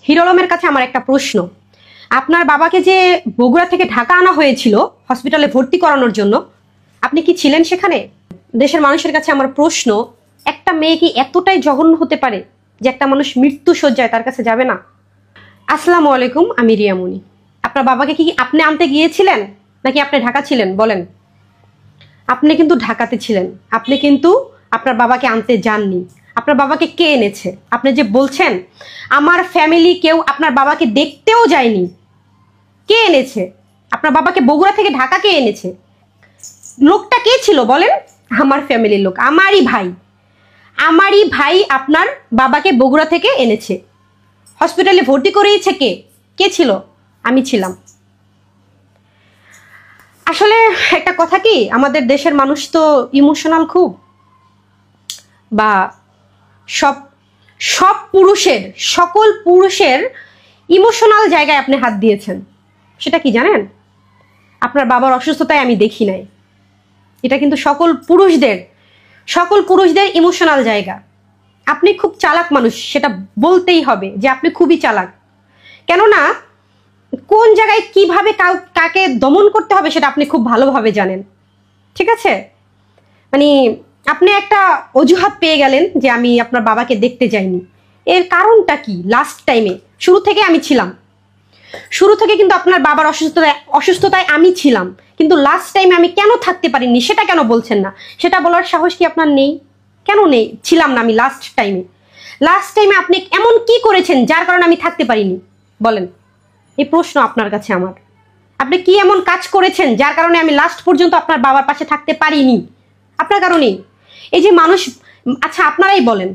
Hero আলমের কাছে আমার একটা প্রশ্ন। আপনার বাবাকে যে বগুড়া থেকে ঢাকা আনা হয়েছিল হসপিটালে ভর্তি করানোর জন্য, আপনি কি ছিলেন সেখানে? দেশের মানুষের কাছে আমার প্রশ্ন, একটা মেয়ে কি এতটাই জঘন্য হতে পারে যে একটা মানুষ মৃত্যু শয্যায় তার কাছে যাবে না? আসসালামু আলাইকুম, আমি রিয়ামণি। আপনার বাবাকে কি আপনি আনতে গিয়েছিলেন নাকি আপনি ঢাকা ছিলেন? বলেন। আপনি কিন্তু ঢাকাতে ছিলেন, আপনি কিন্তু আপনার বাবাকে আনতে যাননি। আপনার বাবাকে কে এনেছে? আপনি যে বলছেন আমার ফ্যামিলি কেউ আপনার বাবাকে দেখতেও যায়নি, কে এনেছে? আপনার বাবাকে বগুড়া থেকে ঢাকা কে এনেছে? লোকটা কে ছিল বলেন? আমার ফ্যামিলির লোক, আমারই ভাই আপনার বাবাকে বগুড়া থেকে এনেছে। হসপিটালে ভর্তি করিয়েছে কে? কে ছিল? আমি ছিলাম। আসলে একটা কথা কি, আমাদের দেশের মানুষ তো ইমোশনাল খুব, বা সব সব পুরুষের, সকল পুরুষের ইমোশনাল জায়গায় আপনি হাত দিয়েছেন। সেটা কি জানেন? আপনার বাবার অসুস্থতায় আমি দেখি নাই। এটা কিন্তু সকল পুরুষদের ইমোশনাল জায়গা। আপনি খুব চালাক মানুষ, সেটা বলতেই হবে যে আপনি খুবই চালাক। কেননা কোন জায়গায় কিভাবে কাকে দমন করতে হবে সেটা আপনি খুব ভালোভাবে জানেন। ঠিক আছে, মানে আপনি একটা অজুহাত পেয়ে গেলেন যে আমি আপনার বাবাকে দেখতে যাইনি। এর কারণটা কি? লাস্ট টাইমে শুরু থেকে আমি ছিলাম, শুরু থেকে কিন্তু আপনার বাবার অসুস্থতায় আমি ছিলাম, কিন্তু লাস্ট টাইমে আমি কেন থাকতে পারিনি সেটা কেন বলছেন না? সেটা বলার সাহস কি আপনার নেই? কেন নেই? ছিলাম না আমি লাস্ট টাইমে আপনি এমন কি করেছেন যার কারণে আমি থাকতে পারিনি? বলেন। এই প্রশ্ন আপনার কাছে আমার। আপনি কি এমন কাজ করেছেন যার কারণে আমি লাস্ট পর্যন্ত আপনার বাবার পাশে থাকতে পারিনি? আপনার কারণেই। এই যে মানুষ, আচ্ছা আপনারাই বলেন,